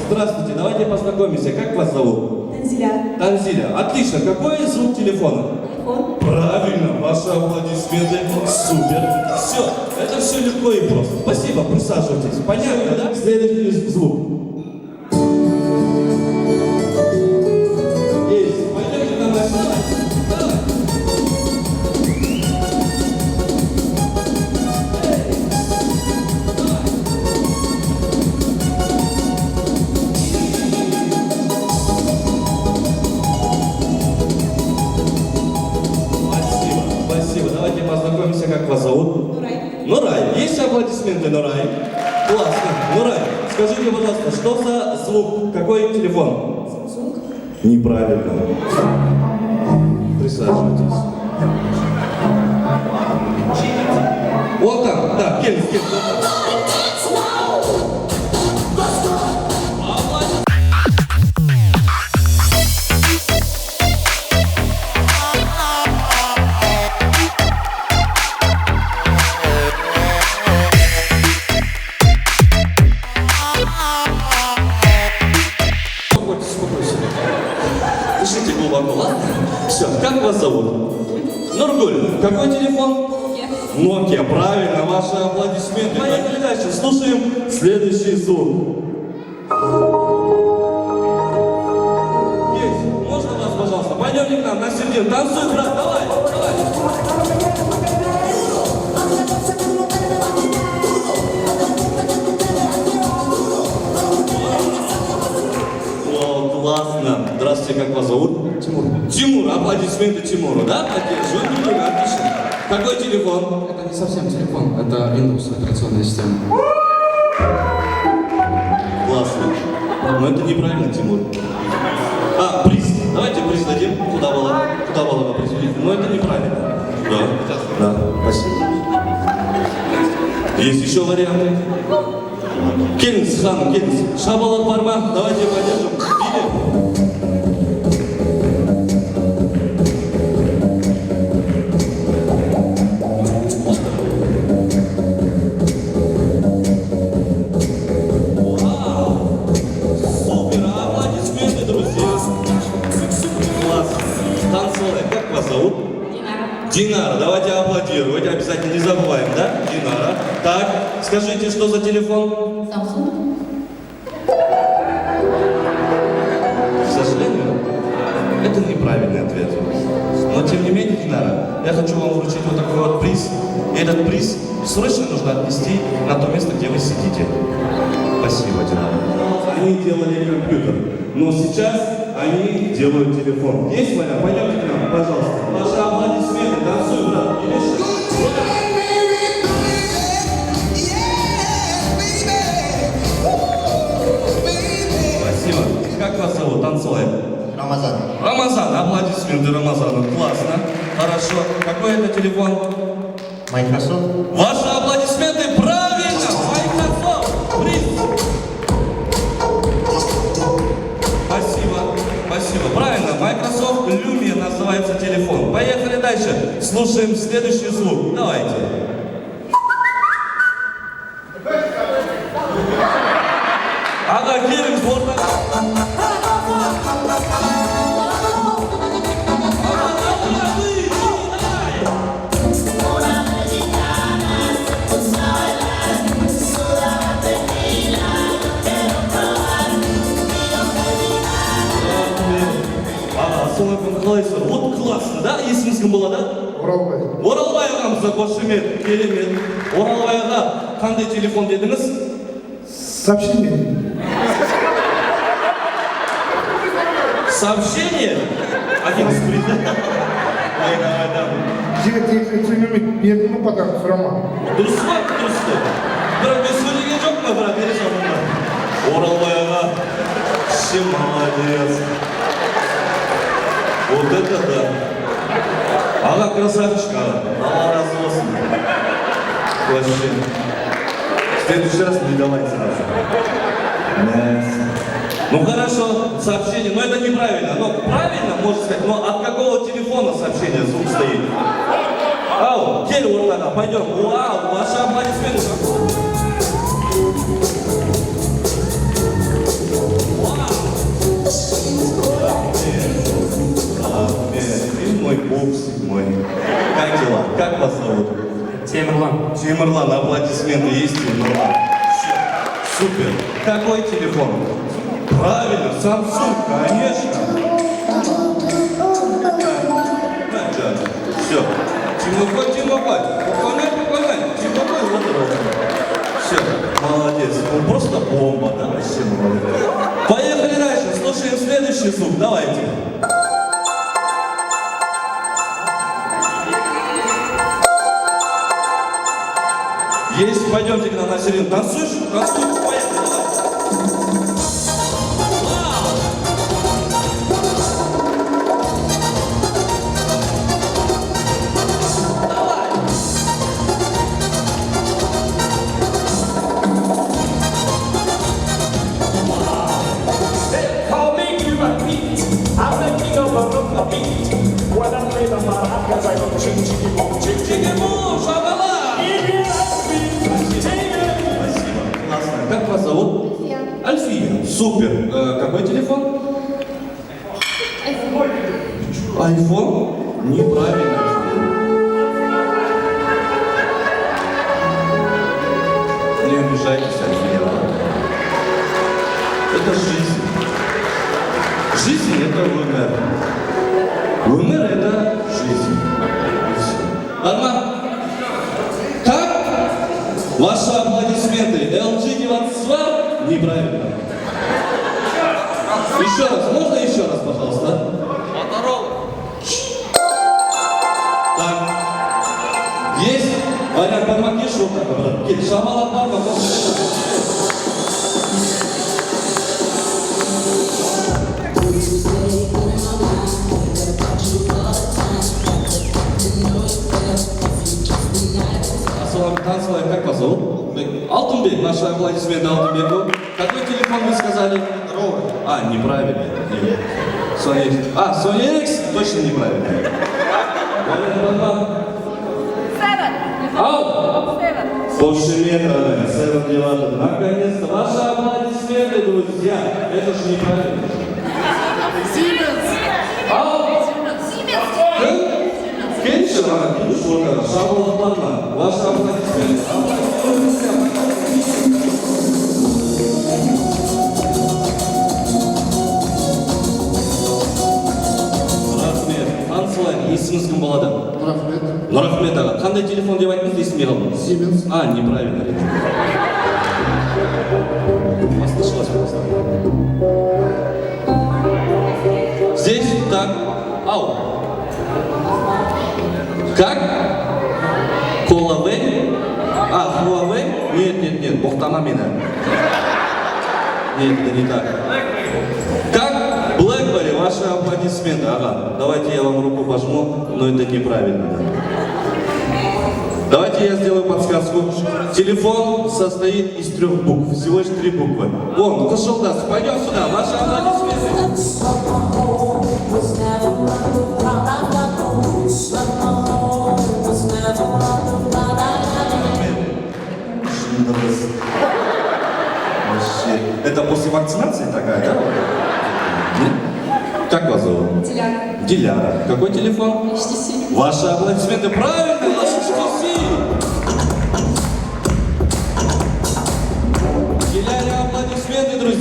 здравствуйте, давайте познакомимся. Как вас зовут? Танзиля. Танзиля. Отлично. Какой звук телефона? Телефон. Правильно, ваши аплодисменты. Супер. Все, это все легко и просто. Спасибо, присаживайтесь. Понятно, да? Следующий звук. Есть. Пойдемте на наш. Давай. Спасибо. Давайте познакомимся, как вас зовут? Нурай. Нурай. Есть аплодисменты, Нурай? Классно. Нурай, скажите, пожалуйста, что за звук? Какой телефон? Samsung. Неправильно. Присаживайтесь. Вот там, да, Кельс, вот там. Дышите глубоко, ладно? Все, как вас зовут? Нургуль. Какой телефон? Nokia, правильно, ваши аплодисменты. Поехали дальше, слушаем следующий звук. Есть, можно вас, пожалуйста? Пойдемте к нам на середину, танцуй, брат, давай, давай. О, классно. Здравствуйте, как вас зовут? Тимур. Тимур, аплодисменты Тимуру, да? Поддерживаем, отлично. Какой телефон? Это не совсем телефон, это Windows, операционная система. Классно. Но это неправильно, Тимур. Приз. Давайте приз дадим. Куда было определить? Но это неправильно. Да, спасибо. Есть еще варианты? Келіңіз, ханым, келіңіз. Шабалат бар ма? Давайте поддержим. Видим? Динара, давайте аплодировать, обязательно не забываем, да? Динара. Так, скажите, что за телефон? Samsung. К сожалению, это неправильный ответ. Но тем не менее, Динара, я хочу вам вручить вот такой вот приз. И этот приз срочно нужно отнести на то место, где вы сидите. Спасибо, Динара. Они делали компьютер, но сейчас они делают телефон. Есть вариант? Пойдемте к нам, пожалуйста. Ваши аплодисменты, танцуй, брат. Спасибо. Как вас зовут? Танцуем. Рамазан. Рамазан. Аплодисменты Рамазану. Классно. Хорошо. Какой это телефон? Microsoft. Ваши аплодисменты правильно! Microsoft! Приз! Спасибо. Правильно. Microsoft Lumia называется телефон. Поехали дальше. Слушаем следующий звук. Давайте. Ага, келin orada. Қалайсыздар? Вот классно, да? Есіміңіз кім болады? Оралбай. Оралбай ағамызға қошемет, керемет. Оралбай аға, қандай телефон дедіңіз? Сообщение. Сообщение? Один сприт. Жігіт, берді ме подарок сұрама. Дұрыс па? Дұрыс қой. Бірақ мен сөйлеген жоқпын, брат, бере салдым. Оралбай аға, вообще молодец. Вот это да. Ага, красавчик, Алла разу olsun. Вообще. В следующий раз не давай сразу. Ну хорошо, сообщение, но это неправильно. Но правильно, можно сказать, но от какого телефона сообщение звук стоит? Ау, кель ортаға, пойдем. Вау, ваши аплодисменты. Тимурлан, аплодисменты есть, Тимурлан. Всё, супер. Какой телефон? Правильно, Samsung, конечно. Все. Тимофей, спокойно. Тимофей, вот это. Все, молодец. Он просто бомба, да, вообще молодец. Поехали дальше, слушаем следующий звук, давайте. Есть, пойдемте к нам на середину. Танцуешь? Танцуй, поехали, давай. Call me to repeat. I'm the king of the beat. When I play the maracas, I go ching ching boom, ching ching boom, шабала. Классно. Как вас зовут? Альфия. Супер. Какой телефон? Айфон? Неправильно. Не обижайтесь, Альфия. Это жизнь. Жизнь это ВМР. ВМР это жизнь. И всё. Ладно? Как? Ваши аплодисменты. LG 22? Неправильно. Еще раз. Можно еще раз, пожалуйста? Так. Есть? Ваня, помоги шутка, брат. Шамала папа, Танцевая, как вас зовут? Алтынбек, наши аплодисменты Алтынбеку. Какой телефон вы сказали? Ровер. А, неправильно. Нет. Sony X. А, Sony X? Точно неправильно. Ау! Больше метра, 7 деватов. Наконец-то, ваши аплодисменты, друзья. Это же неправильно. Ау! Кеншина, Шурка, Шабула Плана, ваши аплодисменты. Рахмет. Ансылай, есіміңіз кім болады? Рахмет. Рахмет аға. Қандай телефон деп айттыңыз, есіме қалды? Siemens. А, неправильно. Послышалось просто. Здесь, так. Ау. Как? Huawei? А, Huawei? Нет, боқтама мені. Нет, это не так. Как? BlackBerry, ваши аплодисменты. Ага, давайте я вам руку пожму, но это неправильно. Давайте я сделаю подсказку. Телефон состоит из 3 букв, всего лишь 3 буквы. Вон, зашел даст, пойдем сюда, ваши аплодисменты. Вообще. Это после вакцинации такая, да? Нет? Как вас зовут? Диляра. Диляра. Какой телефон? HTC. Ваши аплодисменты правильно, ваш HTC. Диляре аплодисменты, друзья.